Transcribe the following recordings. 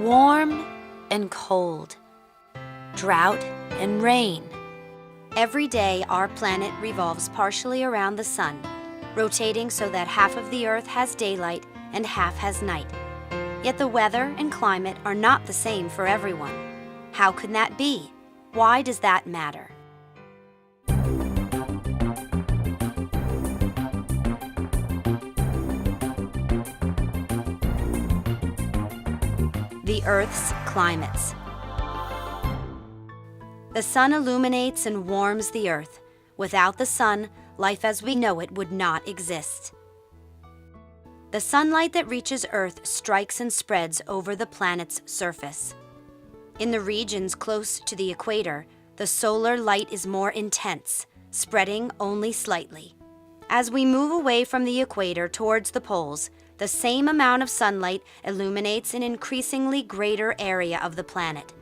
Warm and cold, drought and rain. Every day, our planet revolves partially around the sun, rotating so that half of the Earth has daylight and half has night. Yet the weather and climate are not the same for everyone. How can that be? Why does that matter? The Earth's climates. The sun illuminates and warms the Earth. Without the sun, life as we know it would not exist. The sunlight that reaches Earth strikes and spreads over the planet's surface. In the regions close to the equator, the solar light is more intense, spreading only slightly. As we move away from the equator towards the poles, the same amount of sunlight illuminates an increasingly greater area of the planet.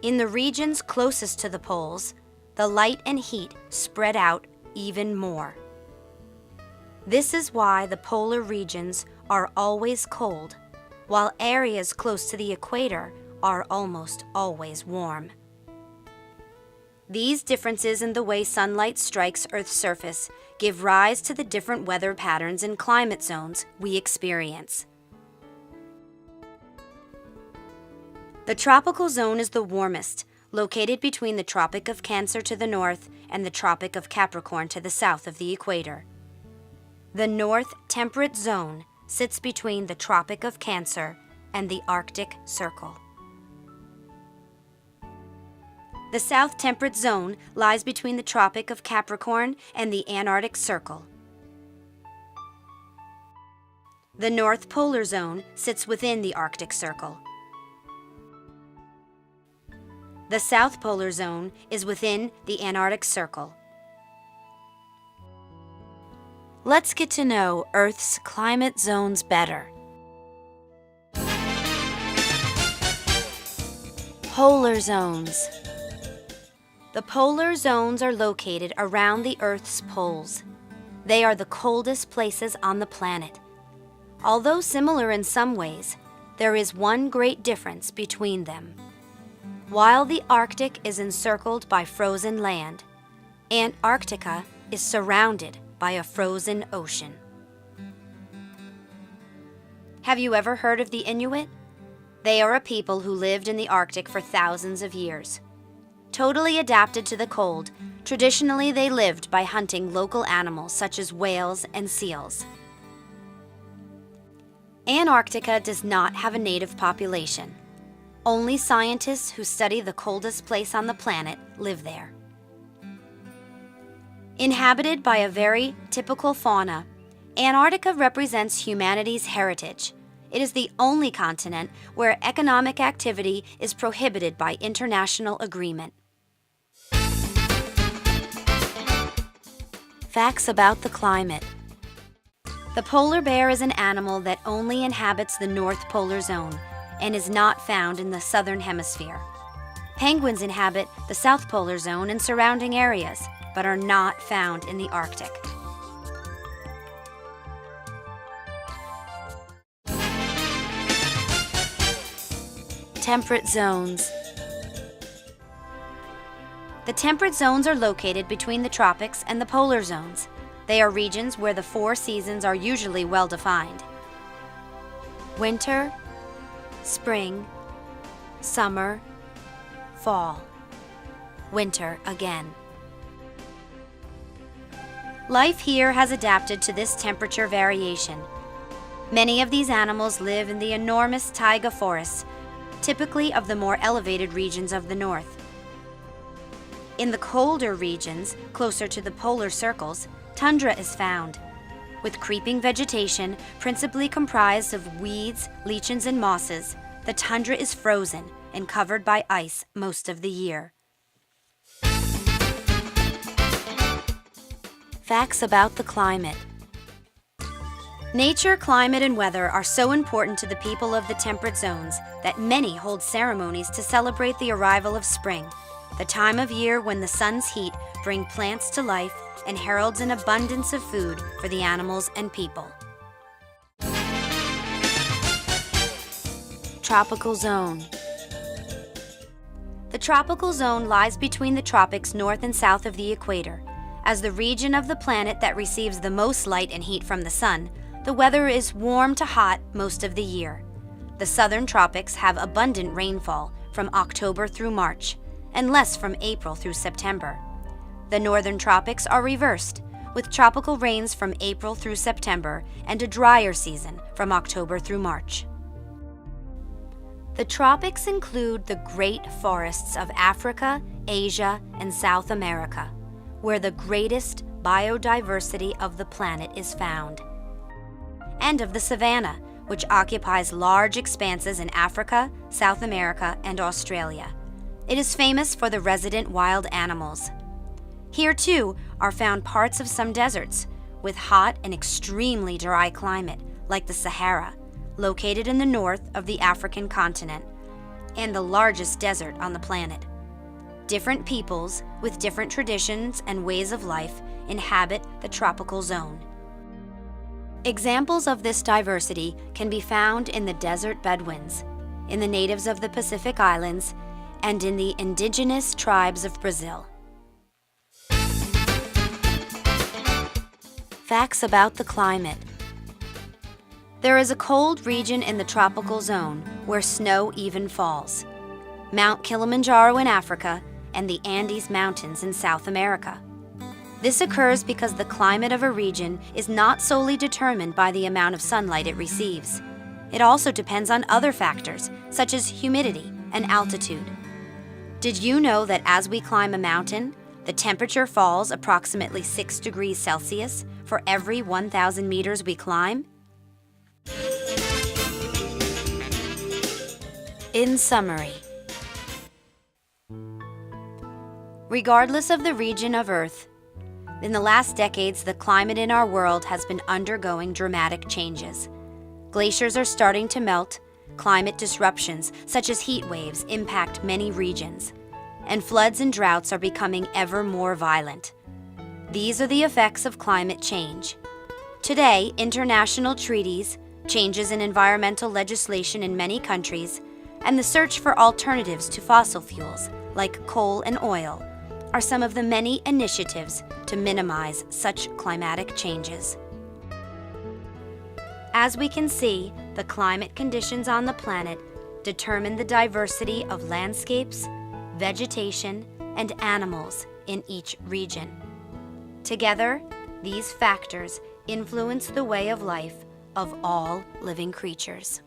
In the regions closest to the poles, the light and heat spread out even more. This is why the polar regions are always cold, while areas close to the equator are almost always warm. These differences in the way sunlight strikes Earth's surface give rise to the different weather patterns and climate zones we experience. The tropical zone is the warmest, located between the Tropic of Cancer to the north and the Tropic of Capricorn to the south of the equator. The North Temperate Zone sits between the Tropic of Cancer and the Arctic Circle. The South Temperate Zone lies between the Tropic of Capricorn and the Antarctic Circle. The North Polar Zone sits within the Arctic Circle. The South Polar Zone is within the Antarctic Circle. Let's get to know Earth's climate zones better. Polar zones. The polar zones are located around the Earth's poles. They are the coldest places on the planet. Although similar in some ways, there is one great difference between them. While the Arctic is encircled by frozen land, Antarctica is surrounded by a frozen ocean. Have you ever heard of the Inuit? They are a people who lived in the Arctic for thousands of years. Totally adapted to the cold, traditionally they lived by hunting local animals such as whales and seals. Antarctica does not have a native population. Only scientists who study the coldest place on the planet live there. Inhabited by a very typical fauna, Antarctica represents humanity's heritage. It is the only continent where economic activity is prohibited by international agreement. Facts about the climate. The polar bear is an animal that only inhabits the North Polar Zone and is not found in the southern hemisphere. Penguins inhabit the South Polar Zone and surrounding areas, but are not found in the Arctic. Temperate zones. The temperate zones are located between the tropics and the polar zones. They are regions where the 4 seasons are usually well defined. Winter, spring, summer, fall. Winter again. Life here has adapted to this temperature variation. Many of these animals live in the enormous taiga forests, typically of the more elevated regions of the north. In the colder regions, closer to the polar circles, tundra is found, with creeping vegetation principally comprised of weeds, lichens, and mosses. The tundra is frozen and covered by ice most of the year. Facts about the climate. Nature, climate, and weather are so important to the people of the temperate zones that many hold ceremonies to celebrate the arrival of spring, the time of year when the sun's heat brings plants to life and heralds an abundance of food for the animals and people. tropical zone. The tropical zone lies between the tropics north and south of the equator. As the region of the planet that receives the most light and heat from the sun, the weather is warm to hot most of the year. The southern tropics have abundant rainfall from October through March, and less from April through September. The northern tropics are reversed, with tropical rains from April through September and a drier season from October through March. The tropics include the great forests of Africa, Asia, and South America, where the greatest biodiversity of the planet is found, and of the savanna, which occupies large expanses in Africa, South America, and Australia. It is famous for the resident wild animals. Here, too, are found parts of some deserts, with hot and extremely dry climate, like the Sahara, located in the north of the African continent, and the largest desert on the planet. Different peoples, with different traditions and ways of life, inhabit the tropical zone. Examples of this diversity can be found in the desert Bedouins, in the natives of the Pacific Islands, and in the indigenous tribes of Brazil. Facts about the climate. There is a cold region in the tropical zone where snow even falls: Mount Kilimanjaro in Africa and the Andes Mountains in South America. This occurs because the climate of a region is not solely determined by the amount of sunlight it receives. It also depends on other factors, such as humidity and altitude. Did you know that as we climb a mountain, the temperature falls approximately 6 degrees Celsius for every 1,000 meters we climb? In summary, regardless of the region of Earth, in the last decades, the climate in our world has been undergoing dramatic changes. Glaciers are starting to melt, climate disruptions such as heat waves impact many regions, and floods and droughts are becoming ever more violent. These are the effects of climate change. Today, international treaties, changes in environmental legislation in many countries, and the search for alternatives to fossil fuels, like coal and oil, are some of the many initiatives to minimize such climatic changes. As we can see, the climate conditions on the planet determine the diversity of landscapes, vegetation, and animals in each region. Together, these factors influence the way of life of all living creatures.